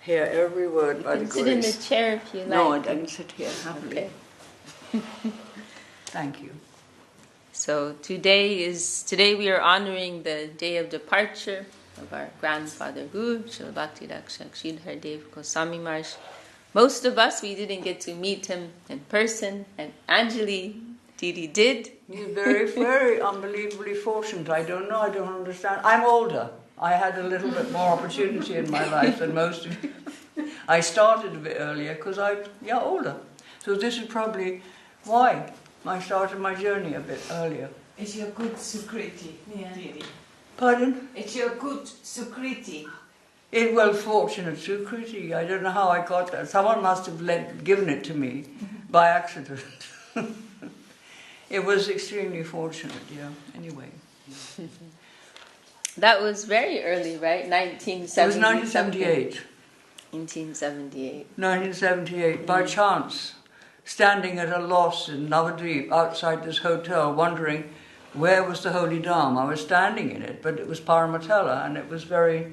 hear every word by the grace. You can sit in the chair if you like. No, I can sit here happily. Okay. Thank you. So today we are honoring the day of departure of our grandfather Guru, Srila Bhakti Rakṣak Sridhar Dev-Goswami Maharaj. Most of us, we didn't get to meet him in person, and Anjali, Didi did. You're very, very unbelievably fortunate. I don't know, I don't understand. I'm older. I had a little bit more opportunity in my life than most of you. I started a bit earlier because I'm older. So this is probably why I started my journey a bit earlier. It's your good Sukriti, Didi. Pardon? It's your good Sukriti. Well, fortunate Sukriti. I don't know how I got that. Someone must have given it to me by accident. It was extremely fortunate, yeah. Anyway. That was very early, right? 1970. It was 1978. 1978. 1978, by chance, standing at a loss in Navadvip outside this hotel, wondering where was the Holy Dham. I was standing in it, but it was Paramatala, and it was very,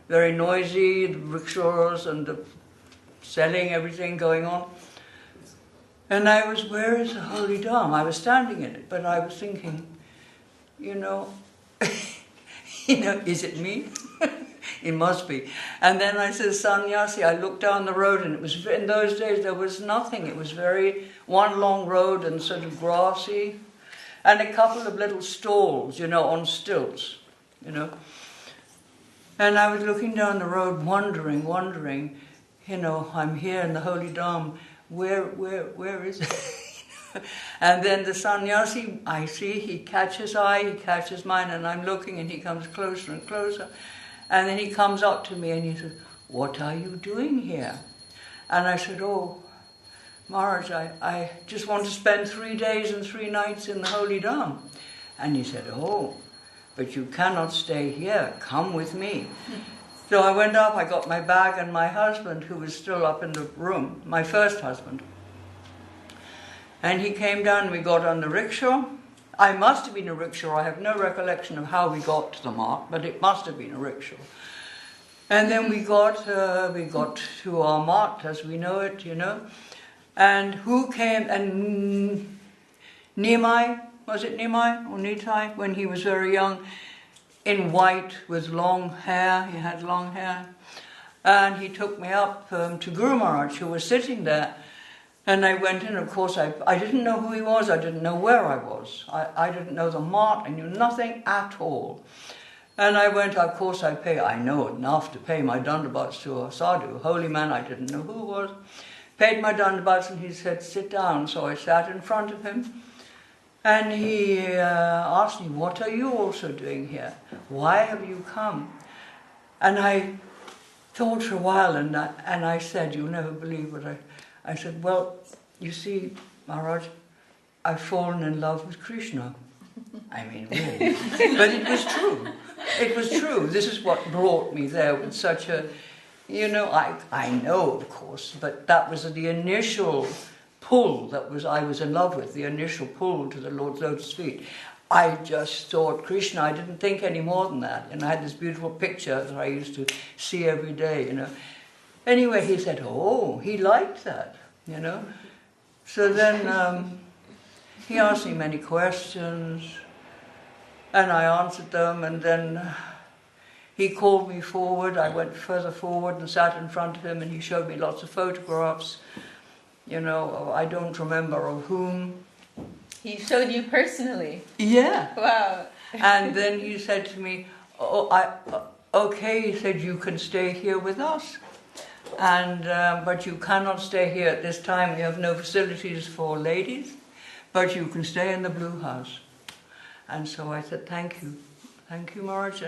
very noisy, the rickshaws and the selling, everything going on. And I was, where is the Holy Dham? I was standing in it, but I was thinking, is it me? It must be. And then I said, Sannyasi, I looked down the road, and it was, in those days there was nothing. It was one long road and sort of grassy, and a couple of little stalls, on stilts, And I was looking down the road, wondering, I'm here in the Holy Dham. Where is it? And then the sannyasi, I see, he catches mine, and I'm looking, and he comes closer and closer. And then he comes up to me and he says, what are you doing here? And I said, oh, Maharaj, I just want to spend 3 days and 3 nights in the Holy Dham. And he said, oh, but you cannot stay here, come with me. So I went up, I got my bag and my husband, who was still up in the room, my first husband. And he came down and we got on the rickshaw. I must have been a rickshaw, I have no recollection of how we got to the mart, but it must have been a rickshaw. And then we got to our mart as we know it, And who came, and Nimai, was it Nimai or Nitai, when he was very young, in white with long hair, he had long hair. And he took me up to Guru Maharaj, who was sitting there. And I went in, of course, I didn't know who he was, I didn't know where I was. I didn't know the mart, I knew nothing at all. And I went, of course, I know enough to pay my dandavats to a sadhu, a holy man, I didn't know who it was. Paid my dandavats, and he said, sit down. So I sat in front of him. And he asked me, what are you also doing here? Why have you come? And I thought for a while, and I said, you'll never believe what I said, well, you see, Maharaj, I've fallen in love with Krishna. I mean, really. But it was true. It was true. This is what brought me there with such a, I know, of course, but that was the initial pull I was in love with, the initial pull to the Lord's lotus feet. I just thought Krishna, I didn't think any more than that. And I had this beautiful picture that I used to see every day, Anyway, he said, oh, he liked that, So then he asked me many questions, and I answered them, and then he called me forward. I went further forward and sat in front of him, and he showed me lots of photographs, I don't remember of whom. He showed you personally? Yeah. Wow. And then he said to me, okay, he said, you can stay here with us. And but you cannot stay here at this time. We have no facilities for ladies, but you can stay in the blue house. And so I said, thank you, Maharaj.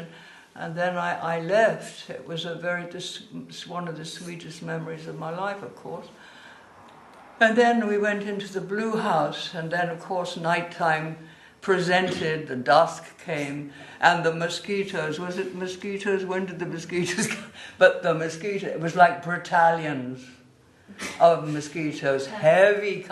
And then I left. It was one of the sweetest memories of my life, of course. And then we went into the blue house, and then, of course, nighttime presented, the dusk came, and the mosquitoes. Was it mosquitoes? When did the mosquitoes come? But the mosquito, it was like battalions of mosquitoes, heavy.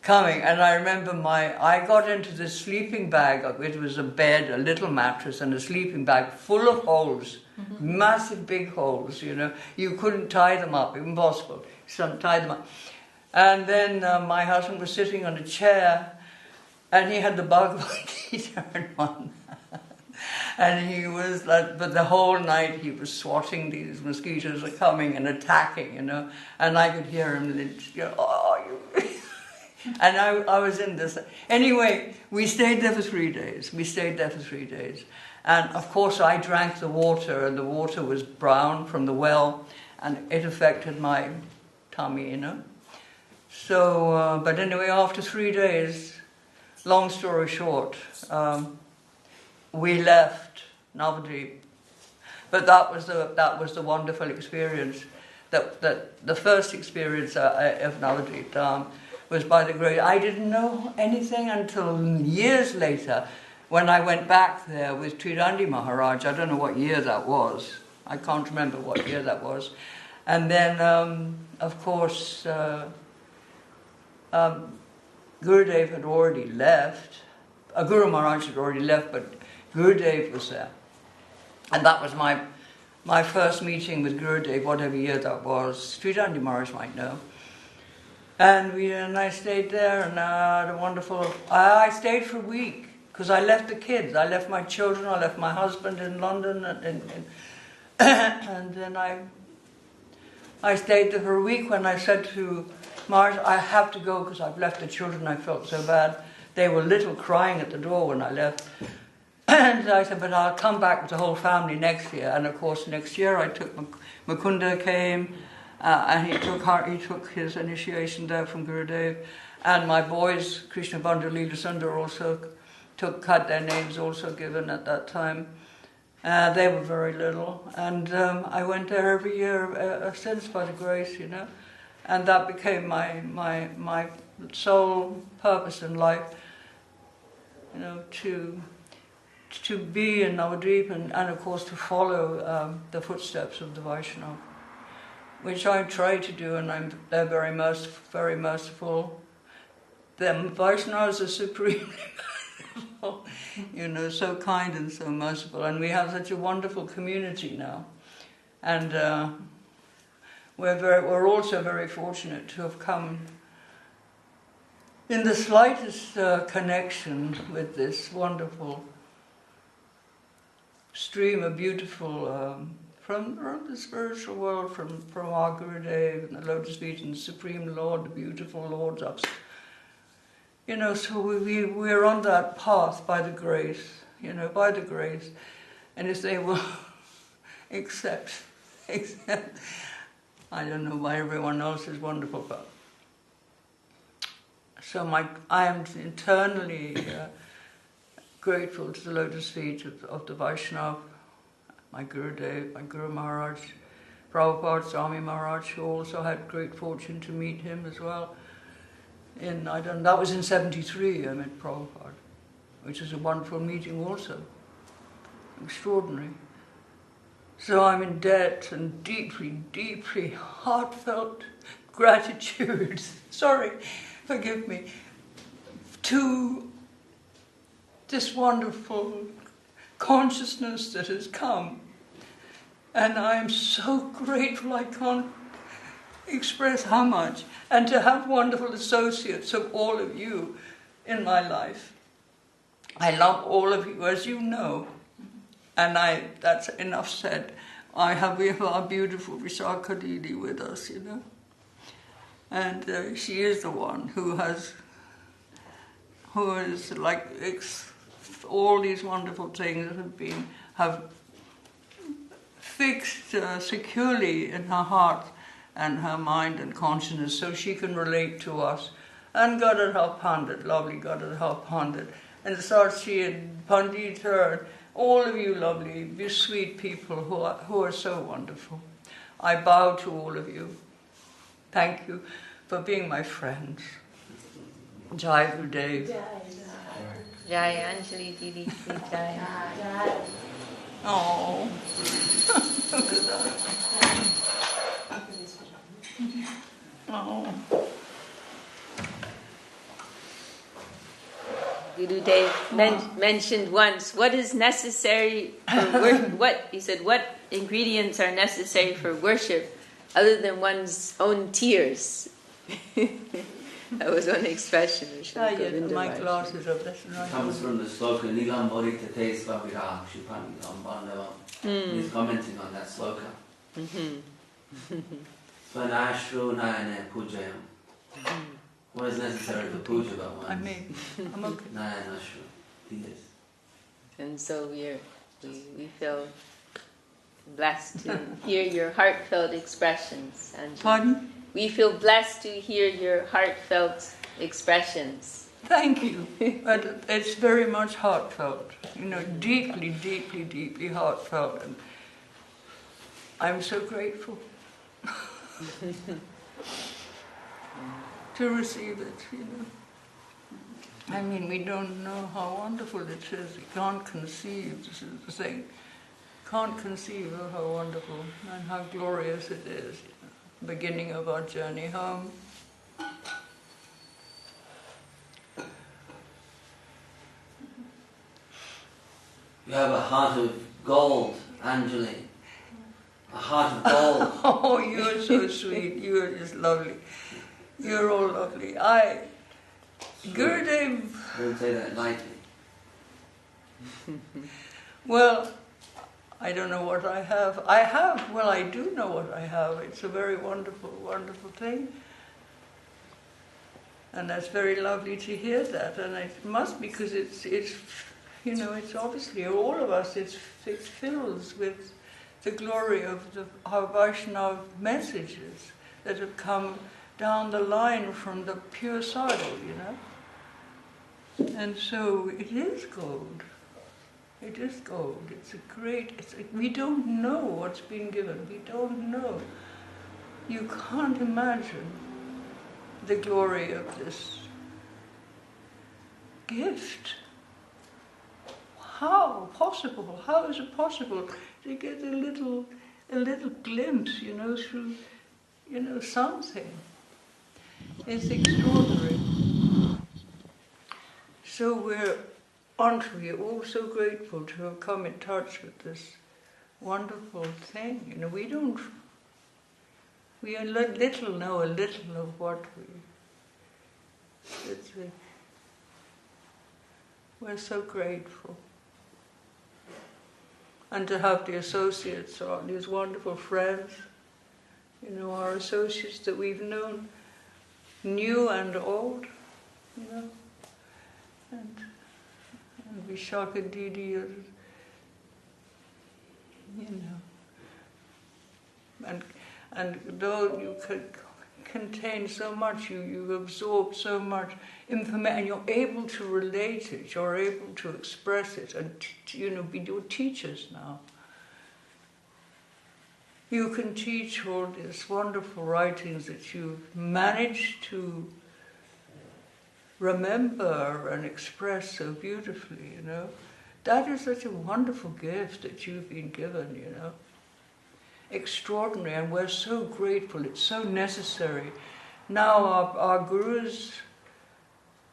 coming, and I remember I got into this sleeping bag. It was a bed, a little mattress, and a sleeping bag full of holes, massive big holes, you know. You couldn't tie them up, impossible. So tie them up. And then my husband was sitting on a chair, and he had the Bhagavad Gita in one. And he was like, but the whole night he was swatting these mosquitoes are coming and attacking, you know. And I could hear him, you know, oh, you... And I was in this. Anyway, we stayed there for 3 days. And of course I drank the water, and the water was brown from the well, and it affected my tummy, you know. So, but anyway, after 3 days, long story short, we left Navadvip. But that was the wonderful experience. That the first experience of Navadvip was by the grace. I didn't know anything until years later, when I went back there with Tridandi Maharaj. I don't know what year that was. I can't remember what year that was. And then, of course, Gurudev had already left. Guru Maharaj had already left, but Gurudev was there. And that was my first meeting with Gurudev, whatever year that was. Tridandi Maharaj might know. And I stayed there, and had a wonderful... I stayed for a week, because I left the kids. I left my children, I left my husband in London, and then I stayed there for a week. When I said to Maharaj, I have to go because I've left the children, I felt so bad. They were little crying at the door when I left. And I said, but I'll come back with the whole family next year. And of course, next year I took Mukunda came, and he took his initiation there from Gurudev. And my boys, Krishna Bandhu, Leela Sundar, also had their names also given at that time. They were very little. And I went there every year since, by the grace, you know. And that became my sole purpose in life, you know, to be in Navadvip and of course to follow the footsteps of the Vaishnava, which I try to do, and they're very merciful. The Vaishnavas are supremely merciful, you know, so kind and so merciful, and we have such a wonderful community now, and we're also very fortunate to have come in the slightest connection with this wonderful stream of beautiful, from the spiritual world, from our Gurudev and the Lotus Feet and the Supreme Lord, the beautiful Lords up. You know, so we're on that path by the grace, you know, by the grace. And if they will accept, I don't know why everyone else is wonderful, but so I am internally grateful to the Lotus Feet of the Vaishnava, my Gurudev, my Guru Maharaj, Prabhupada, Swami Maharaj, who also had great fortune to meet him as well. That was in 73 I met Prabhupada, which was a wonderful meeting also, extraordinary. So I'm in debt and deeply, deeply heartfelt gratitude, sorry, forgive me, to this wonderful consciousness that has come. And I am so grateful, I can't express how much. And to have wonderful associates of all of you in my life. I love all of you, as you know. And that's enough said. We have our beautiful Vishakha Didi with us, you know. And she is the one who is like all these wonderful things have fixed securely in her heart and her mind and consciousness, so she can relate to us. And Gadadhar Pandit, lovely Gadadhar Pandit, and Sarchi and Pandita, all of you lovely, you sweet people who are so wonderful. I bow to all of you. Thank you for being my friends. Jai Gurudev. Jai Anjali Didi, Jai. Oh. Oh. Gurudev mentioned once, what is necessary for worship? He said, what ingredients are necessary for worship other than one's own tears? That was one expression. My glasses are this right. Comes from the sloka, Nilam Bodhita Te Svabhira Shupani Lambandava. He's commenting on that sloka. Svanashru Nayane Pujayam. What is necessary for puja about one? I'm okay. Nayanashru, tears. And so we feel blessed to hear your heartfelt expressions. And Pardon? we feel blessed to hear your heartfelt expressions. Thank you. But it's very much heartfelt. Deeply, deeply, deeply heartfelt. And I'm so grateful to receive it, I mean, we don't know how wonderful it is. We can't conceive, this is the thing. Can't conceive of how wonderful and how glorious it is. Beginning of our journey home. You have a heart of gold, Anjali. A heart of gold. Oh, you're so sweet. You're just lovely. You're all lovely. Gurudev... Don't say that lightly. Well, I don't know what I have. I do know what I have. It's a very wonderful, wonderful thing. And that's very lovely to hear that. And it must, because it's obviously all of us, it fills with the glory of our Vaishnava messages that have come down the line from the pure sadhu, And so it is gold. It is gold. We don't know what's been given. We don't know. You can't imagine the glory of this gift. How possible? How is it possible to get a little glimpse, through, something? It's extraordinary. So we're all so grateful to have come in touch with this wonderful thing. We know a little of what we're so grateful. And to have the associates, these wonderful friends, our associates that we've known, new and old, and Vishakha Didi, and though you could contain so much, you've absorbed so much information, and you're able to relate it, you're able to express it, and be your teachers now. You can teach all these wonderful writings that you've managed to remember and express so beautifully, That is such a wonderful gift that you've been given, Extraordinary, and we're so grateful, it's so necessary. Now our gurus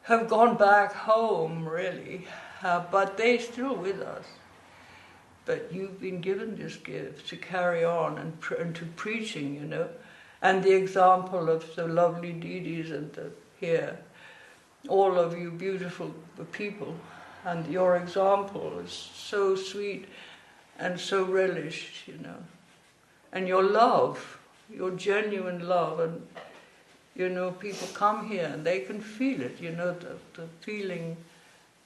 have gone back home, really, but they're still with us. But you've been given this gift to carry on and to preaching, and the example of the lovely Didis and here, all of you beautiful people, and your example is so sweet and so relished, And your love, your genuine love, and people come here and they can feel it, the feeling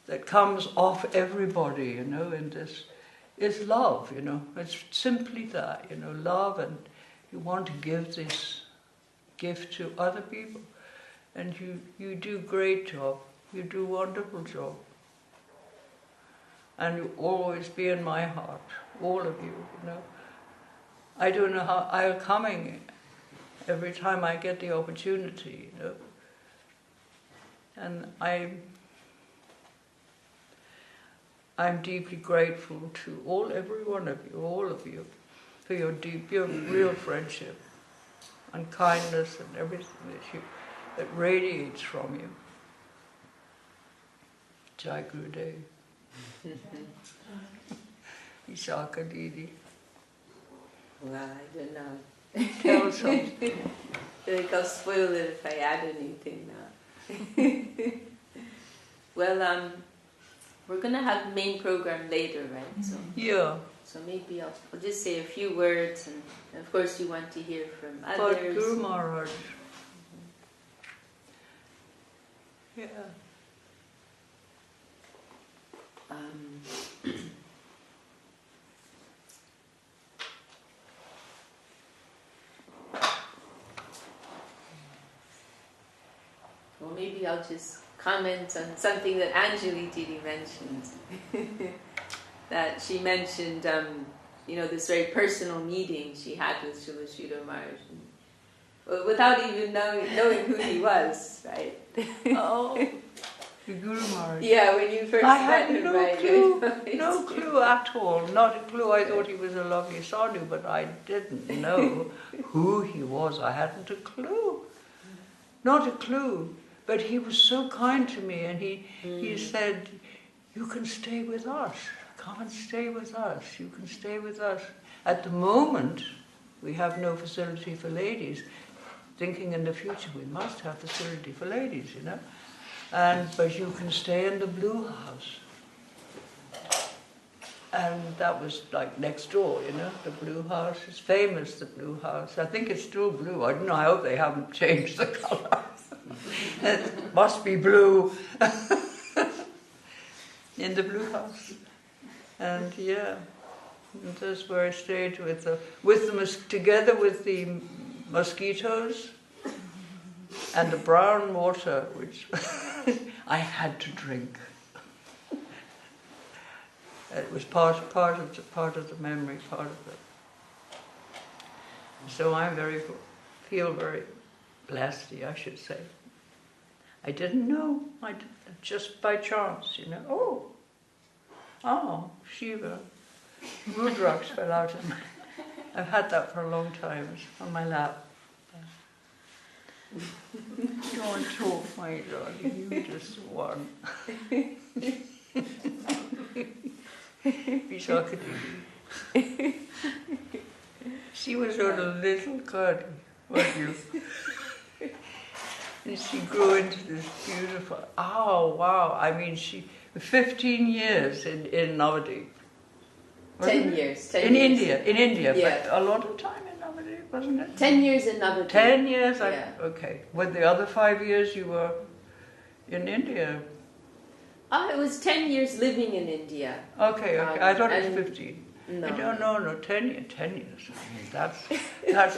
that comes off everybody, in this is love, It's simply that, love, and you want to give this gift to other people. And you do great job. You do wonderful job. And you always be in my heart, all of you, I don't know how I'm coming every time I get the opportunity, And I'm deeply grateful to every one of you, all of you, for your real friendship and kindness and everything that radiates from you. Jai Gurudev. Vishakha Didi. Well, I don't know. Tell something. I think I'll spoil it if I add anything now. Well, we're going to have the main program later, right? So, Yeah. so maybe I'll just say a few words, and of course you want to hear from But others. Guru Maharaj. Yeah. Well, maybe I'll just comment on something that Anjali Didi mentioned. That she mentioned, this very personal meeting she had with Srila Sridhar Maharaj, without even knowing who he was, right? Oh, the Guru Maharaj. Yeah, when you first I met had him, no right? clue, no clue at all. Not a clue. I thought he was a lovely sadhu, but I didn't know who he was. I hadn't a clue. Not a clue. But he was so kind to me, and he said, "You can stay with us. Come and stay with us. You can stay with us." At the moment, we have no facility for ladies. Thinking in the future, we must have facility for ladies, but you can stay in the Blue House. And that was like next door, the Blue House is famous, the Blue House. I think it's still blue. I don't know, I hope they haven't changed the colour. It must be blue. In the Blue House. And yeah, and that's where I stayed together with the mosquitoes and the brown water, which I had to drink. It was part of the memory, part of it. So I feel very blessed, I should say. I didn't know. Just by chance, Oh, Shiva. Rudraks fell out of my... I've had that for a long time. It's on my lap. Don't talk, my darling. You just won. Vishakha Devi. She was sort of little curly, weren't you? And she grew into this beautiful... Oh, wow. I mean, 15 years in Navadvip. 10 years. 10 years. In India, yeah. But a lot of time in Navadvip, wasn't it? 10 years in Navadvip. 10 years? Yeah. Okay. With the other 5 years you were in India? It was 10 years living in India. Okay. I thought it was 15. No. 10 years. I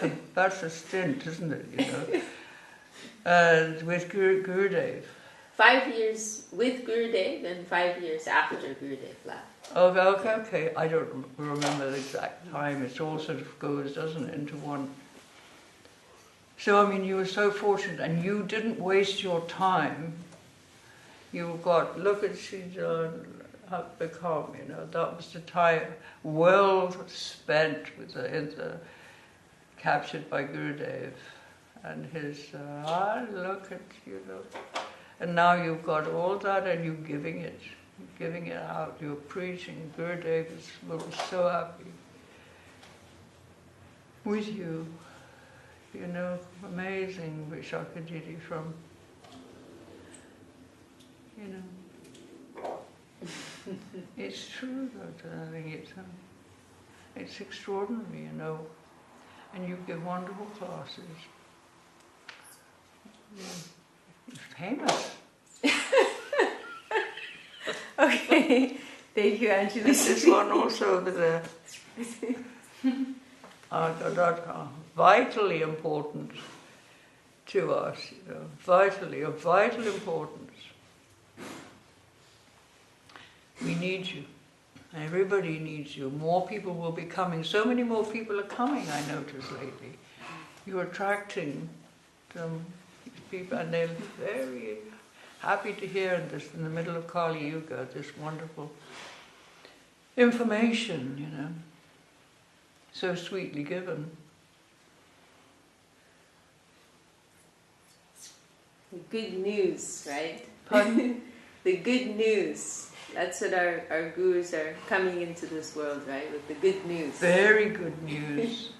mean, that's a stint, isn't it, with Gurudev. 5 years with Gurudev and 5 years after Gurudev left. Okay. I don't remember the exact time. It all sort of goes, doesn't it, into one. So, I mean, you were so fortunate, and you didn't waste your time. Look at Śrīdhar have become, that was the time well spent captured by Gurudev and his, look at, and now you've got all that and you're giving it out, you're preaching. Gurudev will be so happy with you. Amazing Vishakha Didi from, it's true that I think it's extraordinary, and you give wonderful classes. You're famous. Okay, thank you, Anjali. This one also over there. That vitally important to us, of vital importance. We need you. Everybody needs you. More people will be coming. So many more people are coming, I notice lately. You're attracting people, and they're very happy to hear this in the middle of Kali Yuga, this wonderful information, so sweetly given. Good news, right? Pardon? the good news. That's what our gurus are coming into this world, right? With the good news. Very good news.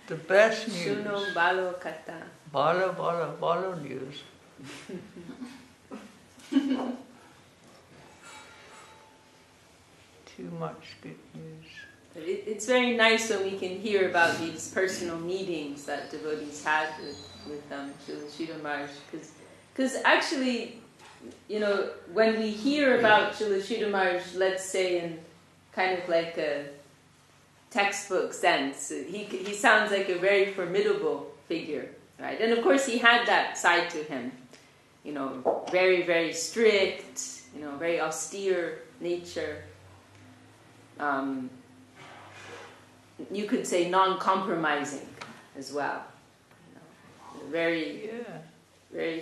The best news. Shuno balo kata. Balo news. Too much good news. But it's very nice when we can hear about these personal meetings that devotees had with Srila Maharaj, because actually, when we hear about Srila Maharaj, let's say in kind of like a textbook sense, he sounds like a very formidable figure, right? And of course he had that side to him, very, very strict, very austere nature. You could say non-compromising as well. Very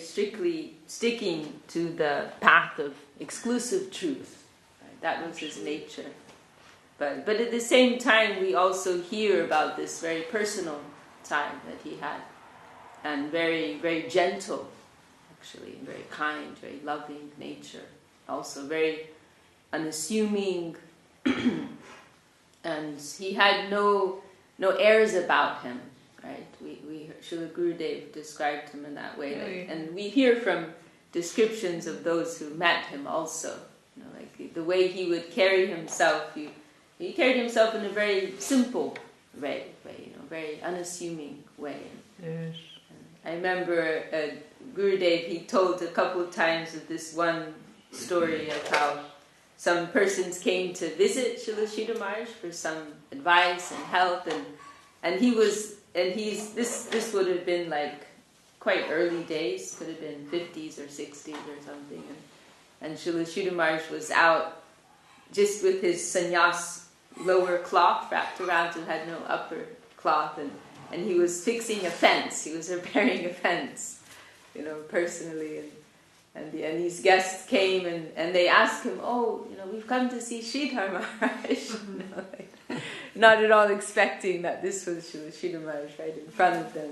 strictly sticking to the path of exclusive truth. Right? That was his nature. But at the same time, we also hear about this very personal side that he had, and very, very gentle, actually, and very kind, very loving nature. Also very unassuming. And he had no airs about him, right? We Srila Gurudev described him in that way, and we hear from descriptions of those who met him also. Like the way he would carry himself. He carried himself in a very simple way, very unassuming way. Yes. I remember Gurudev. He told a couple of times of this one story of how some persons came to visit Srila Maharaj for some advice and help, and this would have been like quite early days, could have been 50s or 60s or something, and Srila Maharaj was out just with his sannyas lower cloth wrapped around and had no upper cloth, and he was fixing a fence, he was repairing a fence, personally, and these guests came and they asked him, we've come to see Śrīdhar Maharaj. Not at all expecting that this was Śrīdhar Maharaj right in front of them.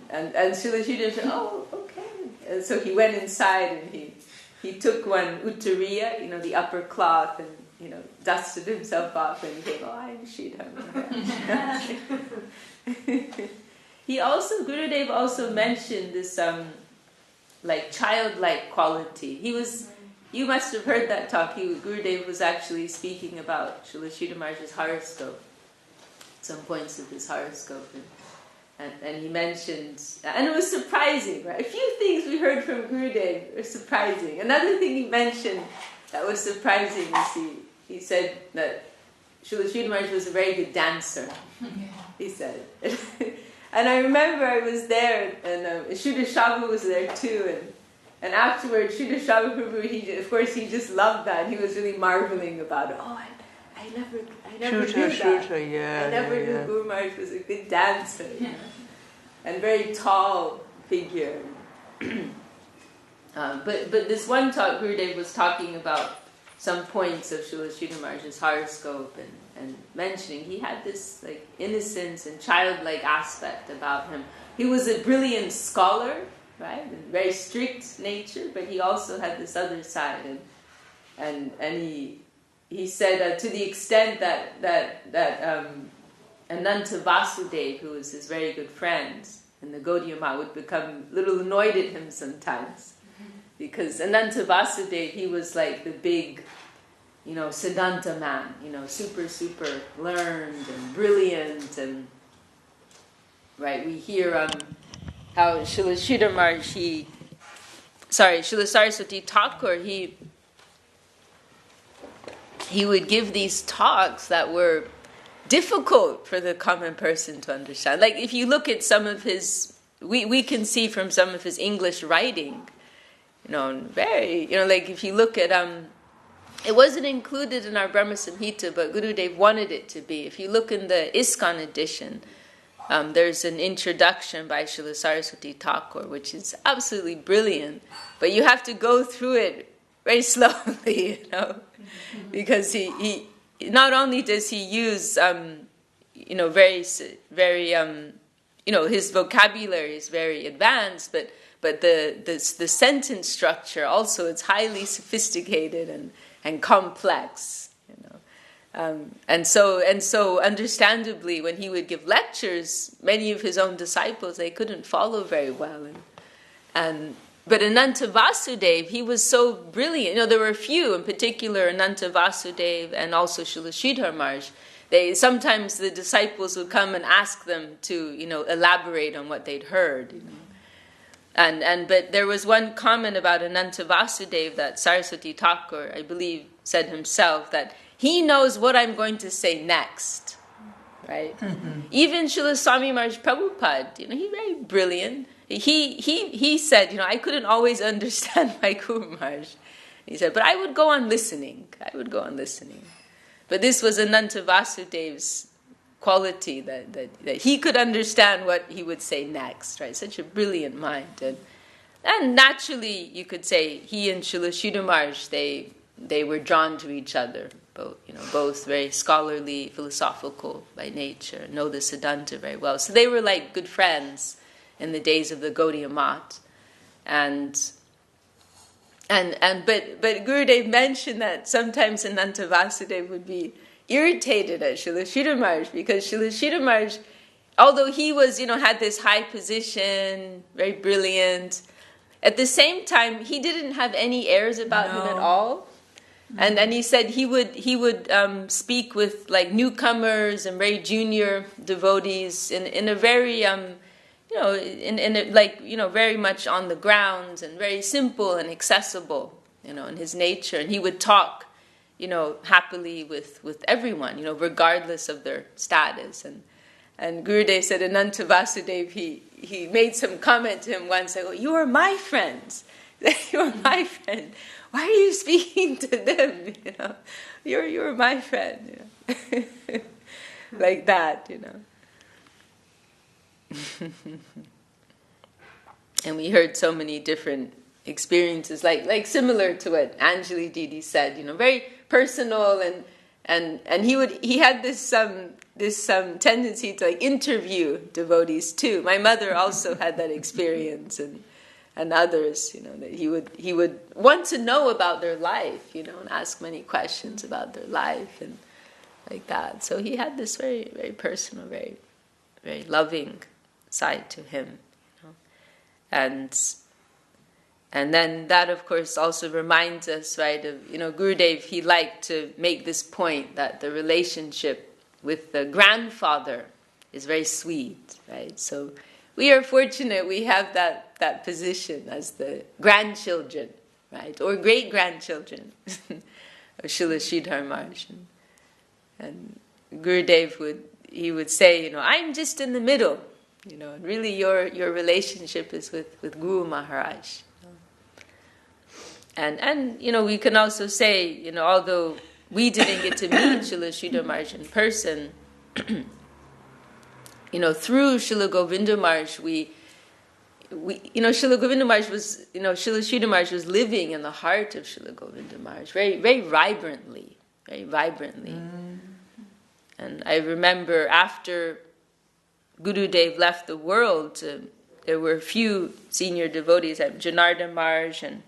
And Śrīla said, okay. And so he went inside and he took one uttariya, the upper cloth, and dusted himself off, and he came, I'm Śrīdhar Maharaj. Gurudev also mentioned this like childlike quality. You must have heard that talk. Gurudev was actually speaking about Srila Maharaj's horoscope, some points of his horoscope, and he mentioned, and it was surprising, right? A few things we heard from Gurudev were surprising. Another thing he mentioned that was surprising is he said that Srila Maharaj was a very good dancer. He said. And I remember I was there, and Sridhar Shabu was there too, and afterwards, Sridhar Shabu Prabhu, of course, he just loved that. He was really marveling about it. I never knew that. I never knew Guru Maharaj was a good dancer, and very tall figure. But this one talk, Gurudev was talking about some points of Srila Maharaj's horoscope, and mentioning he had this like innocence and childlike aspect about him. He was a brilliant scholar, right, and very strict nature, but he also had this other side, and he said to the extent that Ananta Vasudev, who was his very good friend, and the Gaudiya Math would become a little annoyed at him sometimes, because Ananta Vasudev, he was like the big, Siddhanta man, super learned and brilliant, and right, we hear how Srila Maharaj, Srila Saraswati Thakur, he would give these talks that were difficult for the common person to understand. Like if you look at some of his, we can see from some of his English writing, very, like if you look at, it wasn't included in our Brahma Samhita, but Gurudev wanted it to be. If you look in the ISKCON edition, there's an introduction by Srila Saraswati Thakur, which is absolutely brilliant, but you have to go through it very slowly, because he not only does he use, very his vocabulary is very advanced, but the sentence structure also, it's highly sophisticated and complex. And so understandably, when he would give lectures, many of his own disciples, they couldn't follow very well. But Ananta Vasudeva, he was so brilliant. There were a few, in particular Ananta Vasudeva and also Srila Śrīdhar Maharaj. Sometimes the disciples would come and ask them to, elaborate on what they'd heard. But there was one comment about Ananta Vasudeva that Saraswati Thakur, I believe, said himself, that he knows what I'm going to say next, right? Mm-hmm. Even Srila Swami Maharaj Prabhupada, he's very brilliant. He said, I couldn't always understand my Guru Maharaj. He said, but I would go on listening. But this was Ananta Vasudeva's quality, that he could understand what he would say next, right? Such a brilliant mind. And naturally, you could say, he and Srila Śrīdhar Maharaj, they were drawn to each other. Both very scholarly, philosophical by nature, know the Siddhanta very well. So they were like good friends in the days of the Gaudiya Math. But Gurudev mentioned that sometimes Ananta Vasudeva would be irritated at Srila Śrīdhar Maharaj, because Srila Śrīdhar Maharaj, although he was, had this high position, very brilliant, at the same time, he didn't have any airs about him at all. And then he said he would speak with like newcomers and very junior devotees in a very very much on the grounds and very simple and accessible, in his nature. And he would talk, happily with everyone, regardless of their status. And Gurudev said, Ananta Vasudeva, he made some comment to him once, like, you are my friends. You are my friend. Why are you speaking to them? You're my friend. Like that, And we heard so many different experiences, like similar to what Anjali Didi said, very personal, and he had this tendency to like interview devotees too. My mother also had that experience, and others, that he would want to know about their life, and ask many questions about their life and like that. So he had this very, very personal, very, very loving side to him, And then that, of course, also reminds us, right, of, Gurudev, he liked to make this point that the relationship with the grandfather is very sweet, right? So we are fortunate we have that position as the grandchildren, right, or great-grandchildren of Srila Śrīdhar Maharaj. And Gurudev would say, I'm just in the middle, and really your relationship is with Guru Maharaj. And we can also say, although we didn't get to meet Srila Śrīdhar Maharaj in person, through Srila Govinda Maharaj, Srila Govinda Maharaj was, Srila Śrīdhar Maharaj was living in the heart of Srila Govinda Maharaj very, very vibrantly, very vibrantly. And I remember after Gurudev left the world, there were a few senior devotees, Janardhan Maharaj and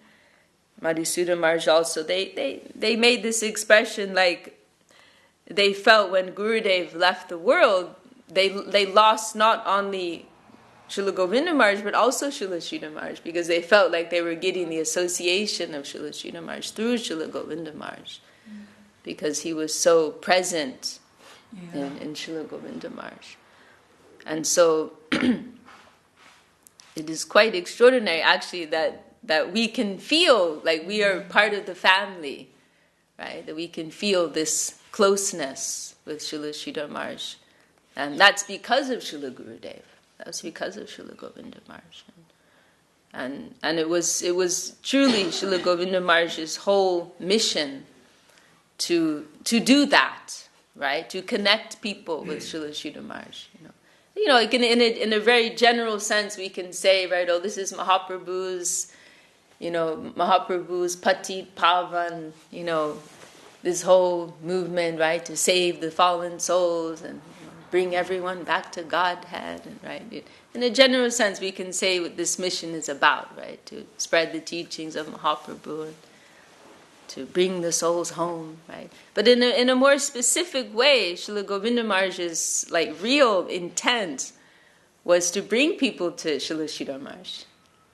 Madhusudan Maharaj also, they made this expression, like they felt when Gurudev left the world, they lost not only Srila Govinda Maharaj, but also Srila Śrīdhar Maharaj, because they felt like they were getting the association of Srila Śrīdhar Maharaj through Srila Govinda Maharaj, because he was so present in Srila Govinda Maharaj. And so it is quite extraordinary, actually, that we can feel like we are part of the family, right? That we can feel this closeness with Srila Śrīdhar Maharaj. And that's because of Srila Gurudev. That's because of Srila Govinda Maharaj. And it was truly Srila Govinda Maharaj's whole mission to do that, right? To connect people with Srila Śrīdhar Maharaj. Like in a very general sense, we can say, right? Oh, this is Mahaprabhu's, Mahaprabhu's Patit Pavan, this whole movement, right, to save the fallen souls and bring everyone back to Godhead, and right. In a general sense, we can say what this mission is about, right? To spread the teachings of Mahaprabhu, and to bring the souls home, right? But in a more specific way, Srila Govinda Maharaj's like real intent was to bring people to Srila Śrīdhar Maharaj.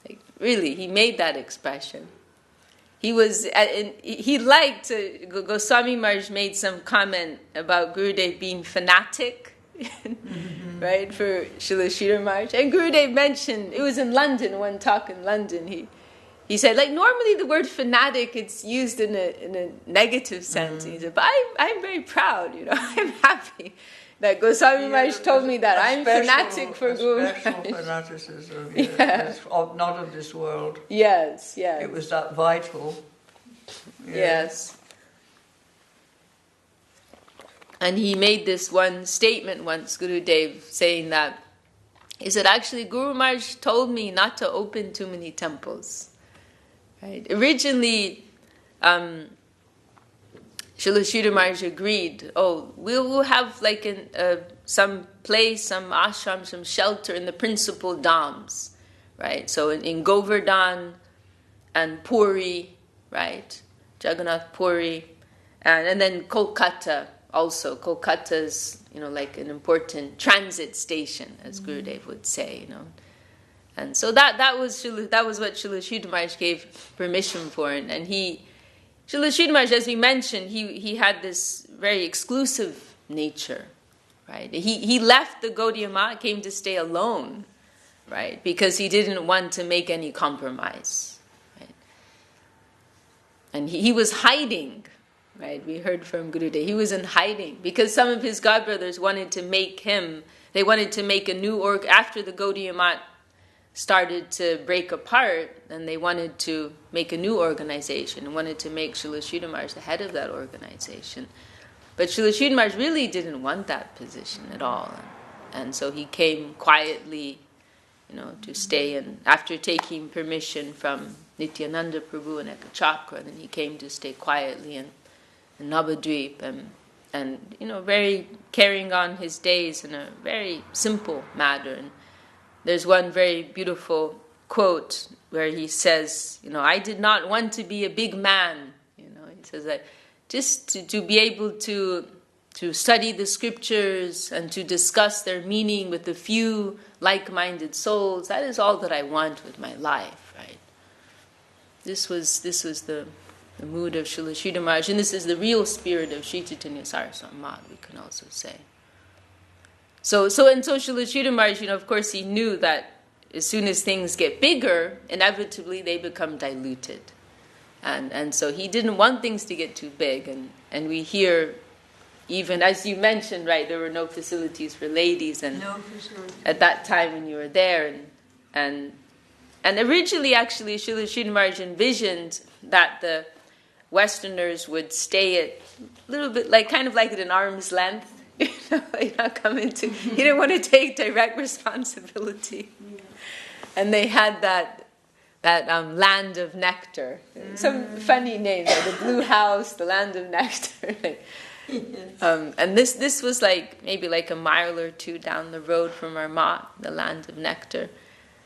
Like really, he made that expression. He was, he liked, Goswami Maharaj made some comment about Gurudev being fanatic, right, for Srila Śrīdhar Maharaj. And Gurudev mentioned, it was in London, one talk in London, he said, like, normally the word fanatic, it's used in a negative sense. He said, but I'm very proud, I'm happy that Goswami Maharaj told me that I'm fanatic for Guru Maharaj. Special fanaticism, it's not of this world. Yes. It was that vital. Yes. And he made this one statement once, Gurudev, saying that, he said, actually, Guru Maharaj told me not to open too many temples. Right? Originally, Srila Śrīdhar Maharaj agreed, we'll have like some place, some ashram, some shelter in the principal dhams, right? So in Govardhan and Puri, right? Jagannath Puri, and then Kolkata also. Kolkata is, like an important transit station, as Gurudev would say, And so that was what Srila Śrīdhar Maharaj gave permission for, and Srila Śrīdhar Maharaj, as we mentioned, he had this very exclusive nature, right? He left the Gaudiya Math, came to stay alone, right? Because he didn't want to make any compromise, right? And he was hiding, right? We heard from Gurudev, he was in hiding because some of his godbrothers wanted to make a new after the Gaudiya Math started to break apart, and they wanted to make a new organization and wanted to make Srila Śrīdhar Maharaj the head of that organization. But Srila Śrīdhar Maharaj really didn't want that position at all. And so he came quietly, to stay. And after taking permission from Nityananda Prabhu and Ekachakra, then he came to stay quietly in Navadvip and very carrying on his days in a very simple manner. And there's one very beautiful quote where he says, I did not want to be a big man. He says that just to be able to study the scriptures and to discuss their meaning with a few like-minded souls, that is all that I want with my life, right? This was the mood of Srila Śrīdhar Maharaj, and this is the real spirit of Sri Chaitanya Saraswati Math, we can also say. So Srila Śrīdhar Maharaj, of course, he knew that as soon as things get bigger, inevitably they become diluted. And so he didn't want things to get too big. And we hear, even as you mentioned, right, there were no facilities for ladies. And no facilities. At that time when you were there. And originally, actually, Srila Śrīdhar Maharaj envisioned that the Westerners would stay at a little bit, kind of like at an arm's length. He didn't want to take direct responsibility. Yeah. And they had that land of nectar. Some funny names, like the Blue House, the Land of Nectar. Yes. And this was maybe a mile or two down the road from our Mat, the Land of Nectar.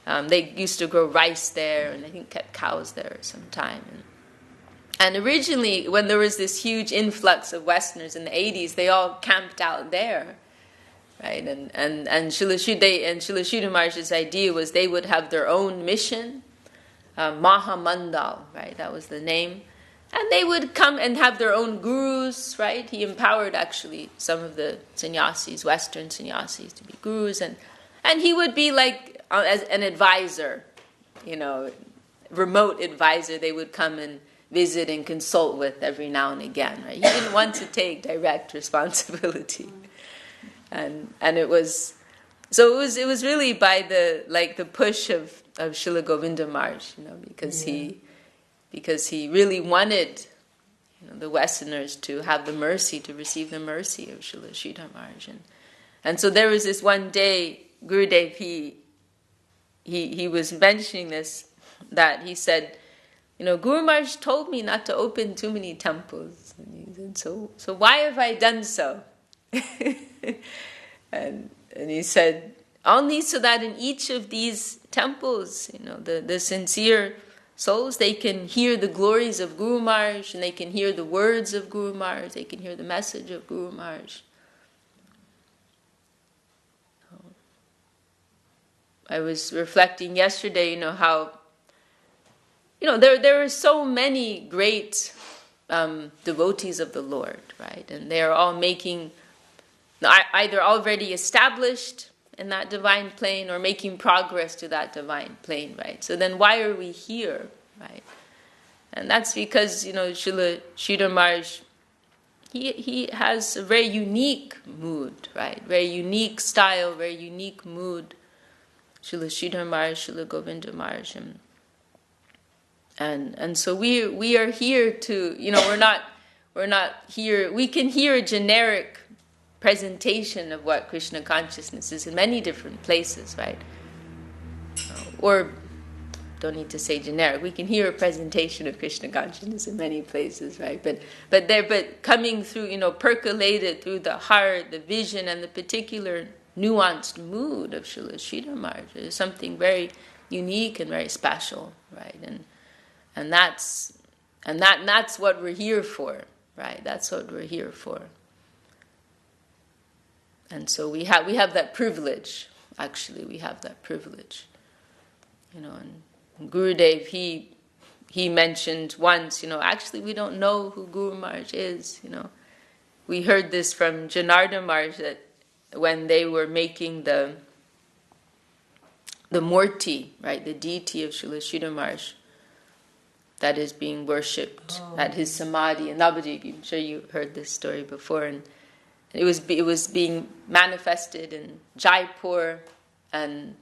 They used to grow rice there, and I think kept cows there some time. And originally, when there was this huge influx of Westerners in the 80s, they all camped out there, right? And Srila Śrīdhar Maharaj's idea was they would have their own mission, Mahamandal, right? That was the name. And they would come and have their own gurus, right? He empowered actually some of the sannyasis, Western sannyasis, to be gurus, and he would be as an advisor, remote advisor. They would come and visit and consult with every now and again, right? He didn't want to take direct responsibility, and it was really by the push of Srila Govinda Maharaj, because he really wanted the Westerners to have the mercy, to receive the mercy of Srila Śrīdhar Maharaj, and so there was this one day Gurudev he was mentioning this, that he said, Guru Maharaj told me not to open too many temples. And he said, so why have I done so? And he said, only so that in each of these temples, the sincere souls, they can hear the glories of Guru Maharaj, and they can hear the words of Guru Maharaj, they can hear the message of Guru Maharaj. I was reflecting yesterday, how, there are so many great devotees of the Lord, right? And they are all making, either already established in that divine plane or making progress to that divine plane, right? So then why are we here, right? And that's because, Srila Śrīdhar Maharaj, he has a very unique mood, right? Very unique style, very unique mood. Srila Śrīdhar Maharaj, Srila Govinda Maharaj. And so we are here to, we're not here, we can hear a generic presentation of what Krishna consciousness is in many different places, right? Or, don't need to say generic, we can hear a presentation of Krishna consciousness in many places, right? But coming through, percolated through the heart, the vision, and the particular nuanced mood of Srila Śrīdhar Maharaj is something very unique and very special, right? And that's what we're here for, right? That's what we're here for. And so we have that privilege. Actually, we have that privilege. And Gurudev, he mentioned once, actually we don't know who Guru Maharaj is. We heard this from Janardhan Maharaj, that when they were making the Murti, right, the deity of Srila Śrīdhar Maharaj, that is being worshipped at his samadhi in Navadvip. I'm sure you heard this story before, and it was being manifested in Jaipur, and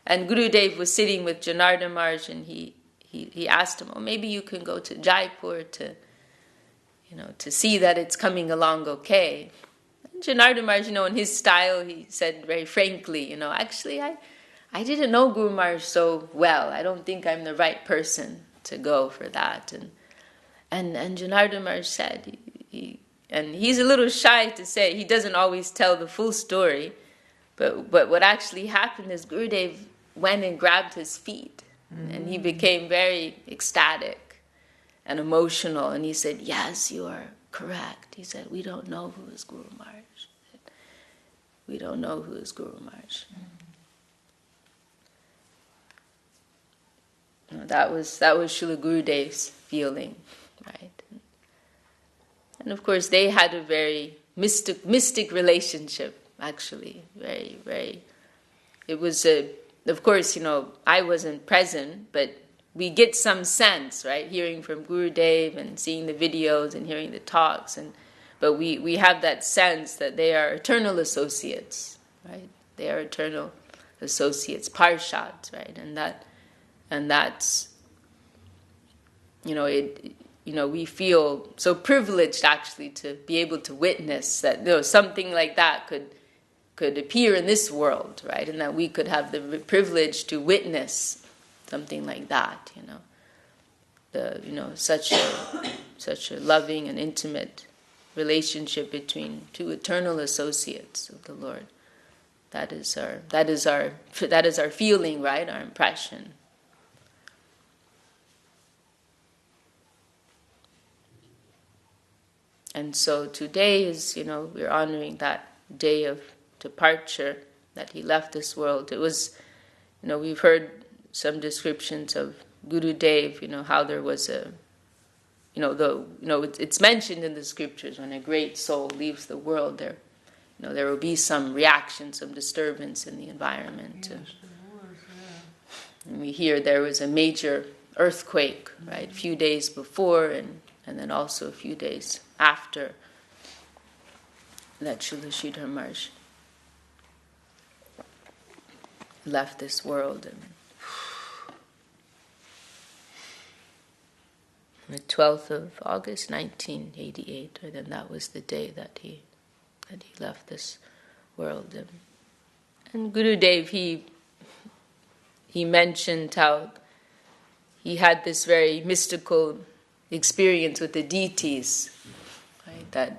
Gurudev was sitting with Janardhan Maharaj, and he asked him, maybe you can go to Jaipur to see that it's coming along okay. And Janardhan Maharaj, in his style, he said very frankly, actually I didn't know Guru Maharaj so well. I don't think I'm the right person to go for that. And Janardhan Maharaj said, and he's a little shy to say, he doesn't always tell the full story, but what actually happened is Gurudev went and grabbed his feet, and he became very ecstatic and emotional, and he said, yes, you are correct. He said, we don't know who is Guru Maharaj. We don't know who is Guru Maharaj. That was Srila Gurudev's feeling, right? And of course, they had a very mystic relationship, actually. Very, very. It was of course, I wasn't present, but we get some sense, right? Hearing from Gurudev and seeing the videos and hearing the talks, but we have that sense that they are eternal associates, right? They are eternal associates, parshads, right? And that's, we feel so privileged actually to be able to witness that something like that could appear in this world, right? And that we could have the privilege to witness something like that, such a loving and intimate relationship between two eternal associates of the Lord. That is our feeling, right? Our impression. And so today is, we're honoring that day of departure, that he left this world. It was, we've heard some descriptions of Gurudev, how there was it's mentioned in the scriptures, when a great soul leaves the world, there will be some reaction, some disturbance in the environment. Yes, there was, yeah. And we hear there was a major earthquake, right, a few days before, and then also a few days after that Srila Śrīdhar Maharaj left this world. And the 12th of August, 1988, and then that was the day that he left this world. And Gurudev, he mentioned how he had this very mystical experience with the deities, right?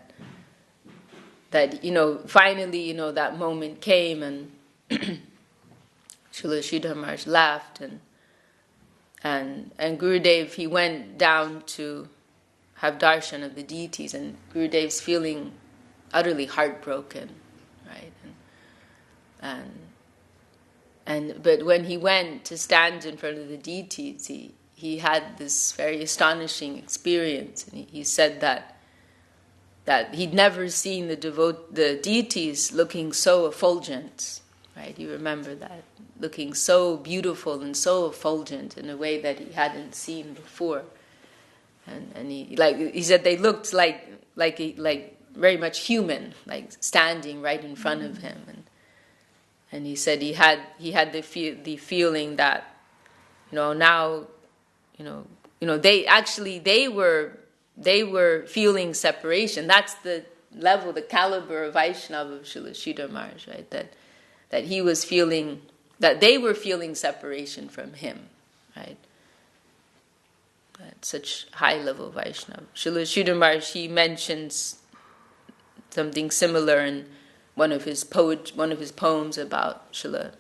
finally, that moment came, and Srila Śrīdhar Maharaj left, and Gurudev, he went down to have darshan of the deities, and Gurudev's feeling utterly heartbroken, right? But when he went to stand in front of the deities, he had this very astonishing experience, and he said that he'd never seen the deities looking so effulgent, right? You remember that, looking so beautiful and so effulgent in a way that he hadn't seen before, and he said they looked like very much human, like standing right in front of him, and he said he had the feeling that now they were feeling separation. That's the level, the caliber of Vaishnava of Srila Śrīdhar Maharaj, right? That he was feeling, that they were feeling separation from him, right? At such high level Vaishnava. Srila Śrīdhar Maharaj, he mentions something similar in one of his poems about Srila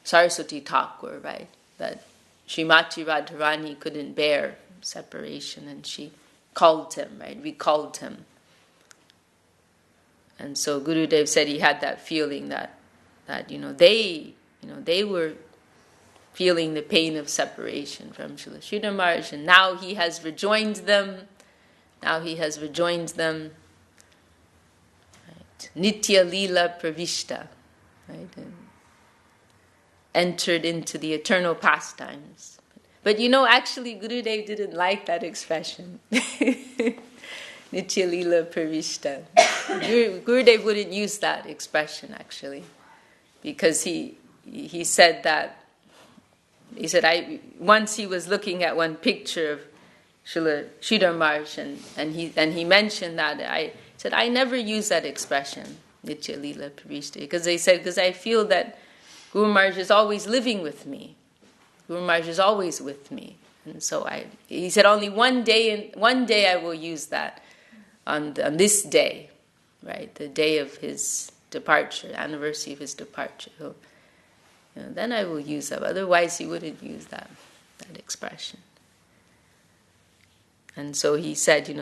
Saraswati Thakur, right? That Srimati Radharani couldn't bear separation, and she called him, right? We called him. And so Gurudev said he had that feeling that they were feeling the pain of separation from Srila Śrīdhar Maharaj, and now he has rejoined them. Right? Nitya Lila Pravishta, right? And entered into the eternal pastimes. But actually Gurudev didn't like that expression. Nitya Lila Pravishta. Gurudev wouldn't use that expression, actually, because he said that, once he was looking at one picture of Srila Śrīdhar Maharaj, and he mentioned that, I said, I never use that expression, Nitya Lila Pravishta, because I feel that Guru Maharaj is always living with me. Guru Maharaj is always with me. And so he said, only one day I will use that, on this day, right? The day of his departure, anniversary of his departure. So, then I will use that. Otherwise, he wouldn't use that expression. And so he said, he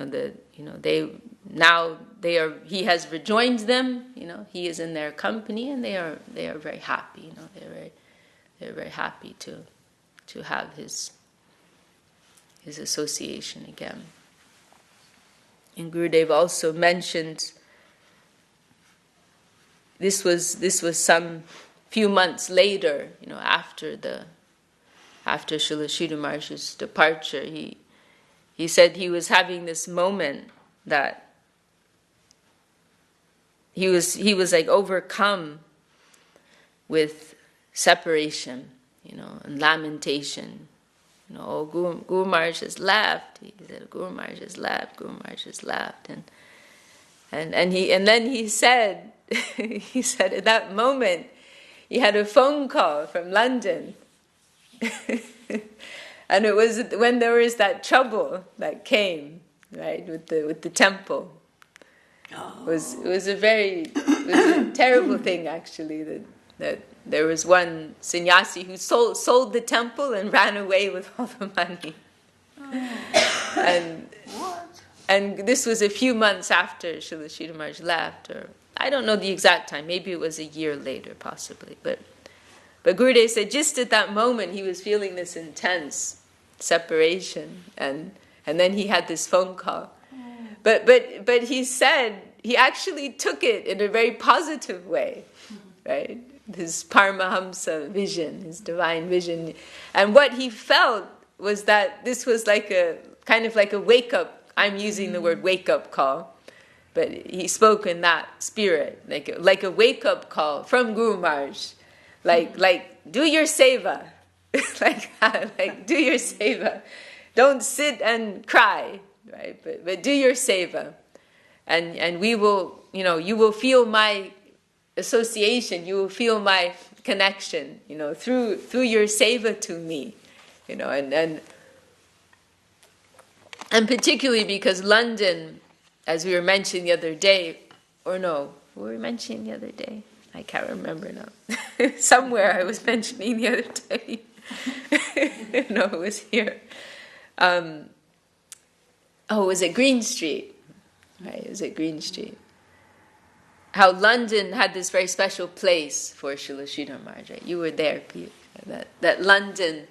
has rejoined them. He is in their company, and they are very happy. They're very happy to have his association again. And Gurudev also mentioned, this was some few months later, after Srila Śrīdhar Maharaj's departure, he said he was having this moment that he was like overcome with separation, and lamentation. Guru Maharaj has left. He said, Guru Maharaj has left. Guru Maharaj has left, and then he said, he said at that moment he had a phone call from London, and it was when there was that trouble that came, right, with the temple. It was a terrible thing, actually, that there was one sannyasi who sold the temple and ran away with all the money. And this was a few months after Srila Śrīdhar Maharaj left, or I don't know the exact time, maybe it was a year later, possibly. But Gurudev said just at that moment he was feeling this intense separation, and then he had this phone call. But he said he actually took it in a very positive way, right? His Paramahamsa vision, his divine vision. And what he felt was that this was like a kind of like a wake-up, I'm using the word wake-up call, but he spoke in that spirit, like a wake-up call from Guru Maharaj, like do your seva, like do your seva. Don't sit and cry, right? But do your seva. And we will, you will feel my association, you will feel my connection, through your seva to me, and particularly because London, as we were mentioning the other day, or no, what were we mentioning the other day? I can't remember now. Somewhere I was mentioning the other day. No, it was here. Was it Green Street? Right, it was at Green Street. How London had this very special place for Srila Śrīdhar Maharaj. Right? You were there, Pete. That London,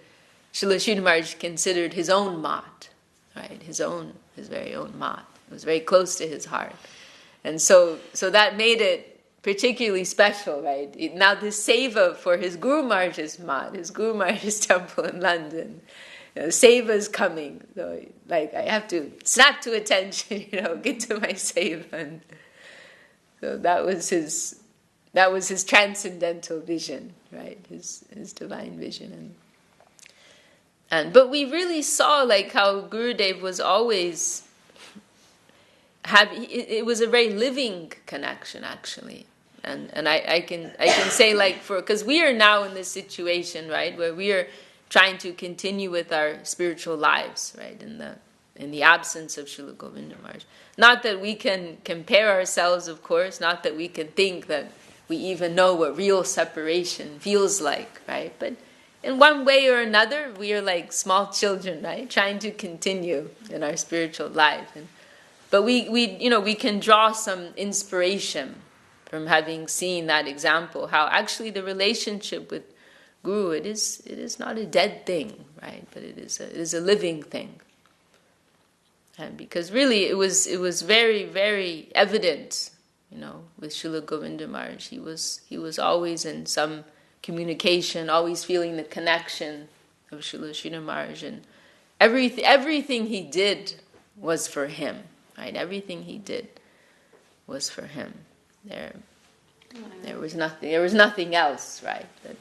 Srila Śrīdhar Maharaj considered his own mat, right? His very own mat. It was very close to his heart, and so that made it particularly special, right? Now this seva for his Guru Maharaj's mat, his Guru Maharaj's temple in London, seva is coming. So, like, I have to snap to attention, get to my seva. And so that was his transcendental vision, right? His divine vision. But we really saw like how Gurudev was always it was a very living connection, actually. And I can say, like, because we are now in this situation, right, where we are trying to continue with our spiritual lives, right, in the absence of Srila Govinda Maharaj. Not that we can compare ourselves, of course, not that we can think that we even know what real separation feels like, right? But in one way or another, we are like small children, right, trying to continue in our spiritual life. But we can draw some inspiration from having seen that example, how actually the relationship with Guru, it is not a dead thing, right? But it is a living thing. And because really it was very, very evident, with Srila Govinda Maharaj. He was always in some communication, always feeling the connection of Srila Śrīdhar Maharaj, and everything he did was for him, right? Everything he did was for him. There was nothing else, right? That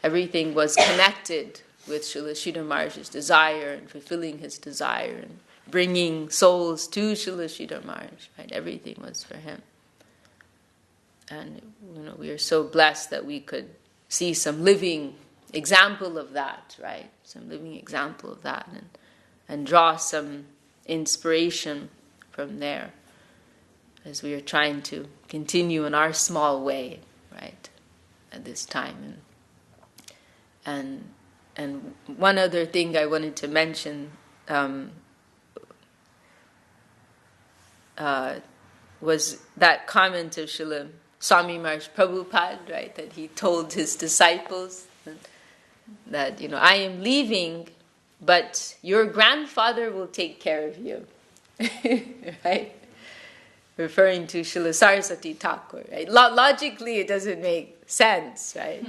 everything was connected with Srila Śrīdhar Maharaj's desire and fulfilling his desire and bringing souls to Srila Śrīdhar Maharaj, right? Everything was for him. And we are so blessed that we could see some living example of that, right? Some living example of that, and draw some inspiration from there as we are trying to continue in our small way, right, at this time. And one other thing I wanted to mention was that comment of Srila Swami Maharaj Prabhupada, right, that he told his disciples that, I am leaving, but your grandfather will take care of you, right? Referring to Srila Saraswati Thakur, right? Logically, it doesn't make sense, right?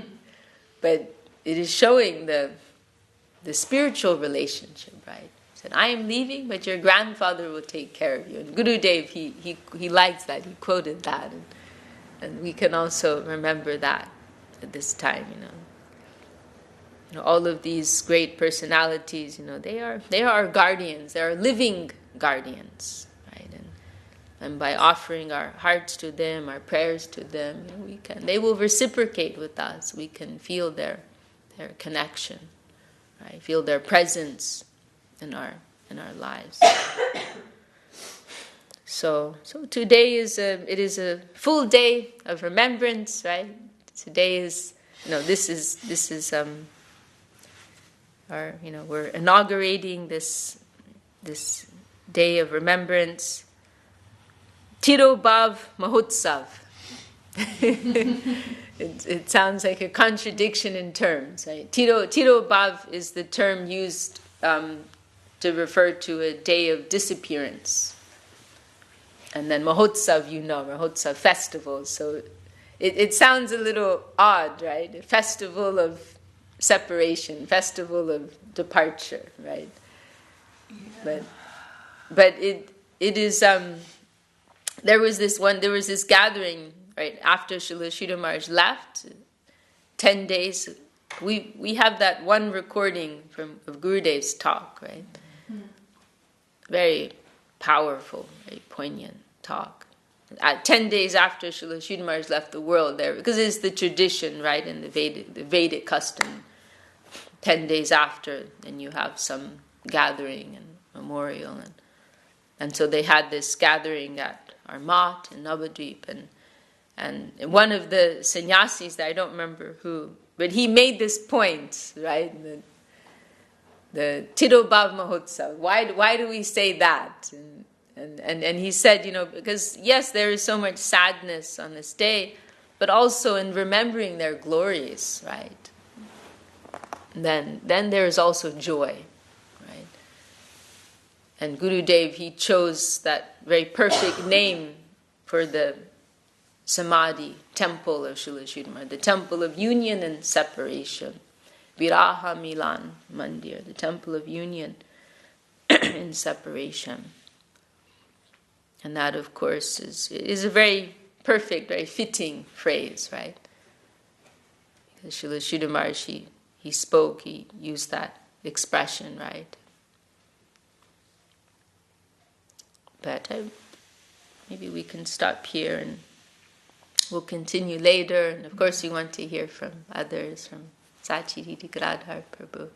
But it is showing the spiritual relationship, right? He said, I am leaving, but your grandfather will take care of you. And Gurudev, he liked that, he quoted that. And we can also remember that at this time, all of these great personalities, they are our guardians, they are living guardians, right? And by offering our hearts to them, our prayers to them, they will reciprocate with us. We can feel their connection, right? Feel their presence in our lives. So today is a full day of remembrance, right? Today is this is our we're inaugurating this day of remembrance. Tiro Bhav Mahotsav. It sounds like a contradiction in terms, right? Tiro Bhav is the term used to refer to a day of disappearance. And then Mahotsav, Mahotsav festival. So it sounds a little odd, right? A festival of separation, festival of departure, right? Yeah. But it is there was this gathering, right, after Srila Śrīdhar Maharaj left, 10 days. We have that one recording of Gurudev's talk, right? Mm-hmm. Very powerful, very poignant talk. 10 days after Srila Śrīdhar Maharaj left the world there, because it's the tradition, right, in the Vedic custom, 10 days after, then you have some gathering and memorial. And so they had this gathering at our Mat in Navadvip, and one of the sannyasis, that I don't remember who, but he made this point, right? The Tirobhav Mahotsav. Why do we say that? And he said, because yes, there is so much sadness on this day, but also in remembering their glories, right? Then there is also joy, right? And Gurudev, he chose that very perfect name for the Samadhi temple of Srila Sridhar Maharaj, the temple of union and separation. Viraha Milan Mandir, the temple of union and separation. And that, of course, is a very perfect, very fitting phrase, right? Because Srila Sridhar Maharaj, he spoke, he used that expression, right? But maybe we can stop here and we'll continue later. And of course, we want to hear from others, from Sachiriti Gradhar Prabhu.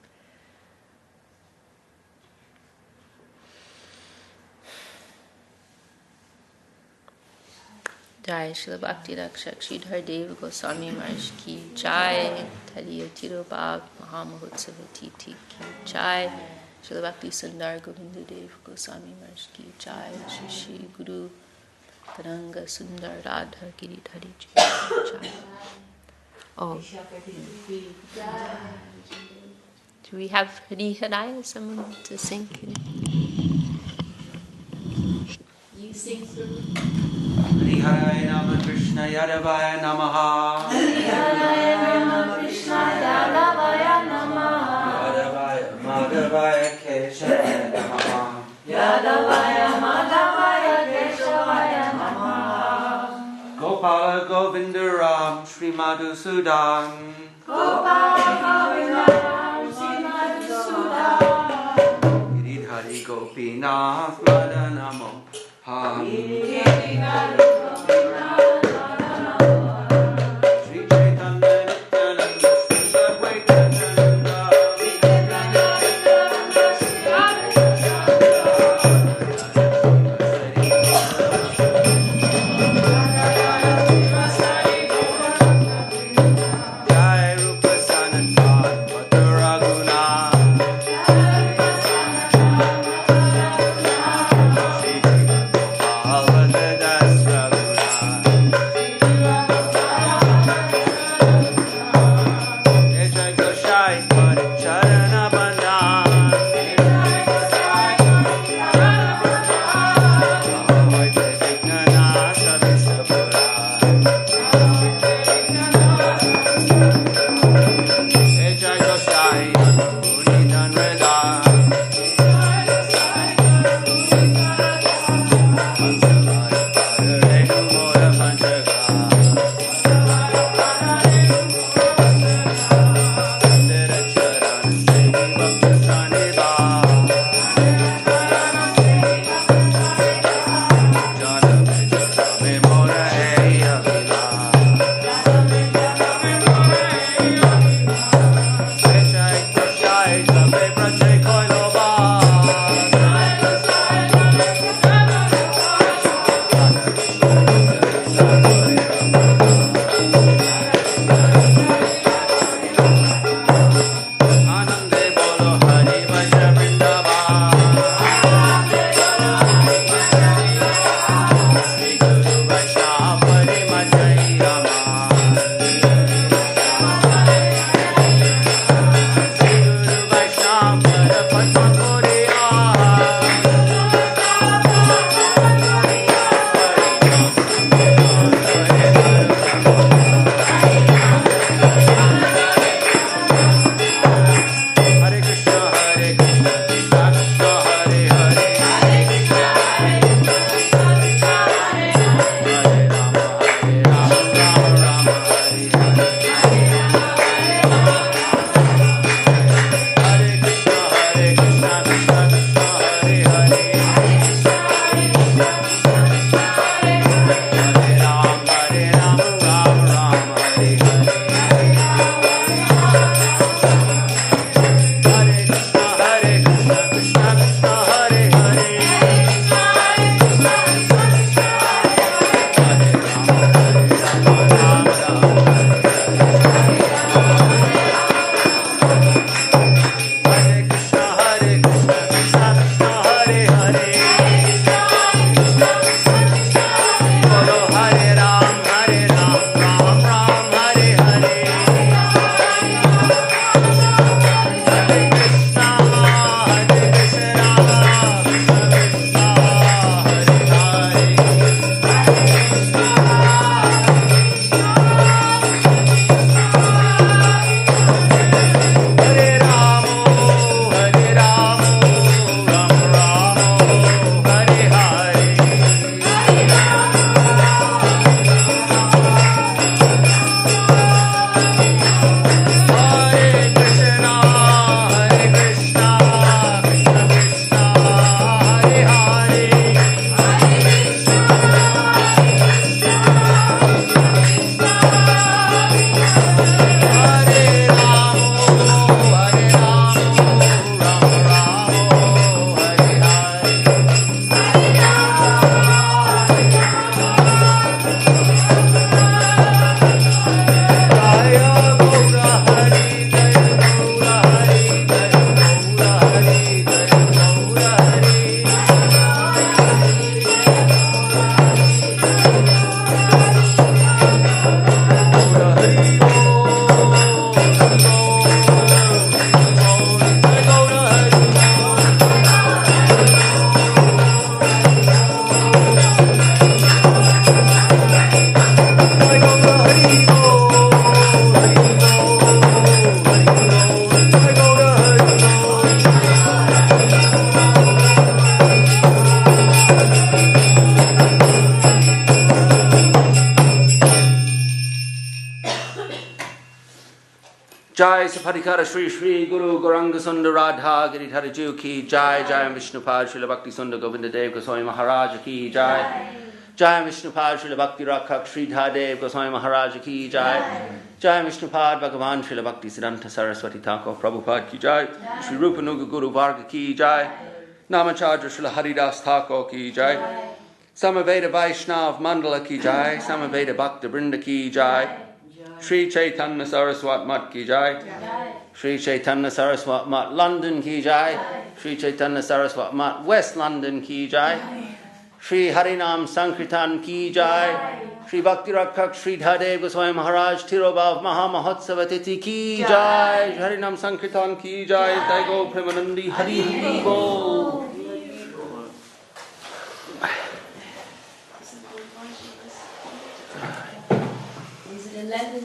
Jai Srila Bhakti Rakṣak Sridhar Dev-Goswāmī Maharaj ki Jai, Tariya Tirobhav Mahamahotsav Titi ki Jai, Srila Bhakti Sundar Govinda Dev-Goswāmī Maharaj ki Jai, Shri Shri Guru Taranga Sundar Radha Giridhari ki Jai. Oh. Do we have Hari Haraya, someone to sing? You sing through. Hari Haraya Nama Krishna Yadavaya Namaha. Hari Haraya Nama Krishna Yadavaya Namaha. Madhavaya Keshavaya Namaha. Yadavaya Madhavaya Keshavaya Namaha. Gopala Govinda Ram Shri Madhusudan. Gopala Govinda Ram Shri Madhusudan. Giridhari Gopinath Madanamo Ham. Giridhari Gopinath Madanamo. Shri Chaitanya Nityananda Shri Advaitananda. Shri Chaitanya Nityananda Shri Jai Rupa Sanatan Madhura Guna. Shri Gopala Dasra Jai Sapadikara Shri Shri Guru Gauranga Sundar Radha Giridhara Ju ki Jai. Jai Vishnupad Srila Bhakti Sundar Govinda Dev-Goswāmī Mahārāja ki Jai. Jai Vishnupad Srila Bhakti Rakṣak Sridhar Dev-Goswāmī Mahārāja ki Jai. Jai Vishnupad Bhagavan Srila Bhakti Siddhanta Saraswati Thakur Prabhupada ki Jai. Shri Rupa Nuga Guru Varga ki Jai. Namacharya Srila Haridas Thakur ki Jai. Samaveda Vaishnav Mandala ki Jai. Samaveda Bhakta Brinda ki Jai. Sri Chaitanya Saraswat Mat ki Jai. Sri Chaitanya Saraswat Mat London ki Jai. Sri Chaitanya Saraswat Mat West London ki Jai. Sri Harinam Sankirtan ki Jai. Sri Bhakti Rakṣak Sridhar Dev-Goswami Maharaj Tirobhav Mahamahotsava-tithi ki Jai. Harinam Sankirtan ki Jai. Jai Go Premanandi Hari Bol. Is it 11?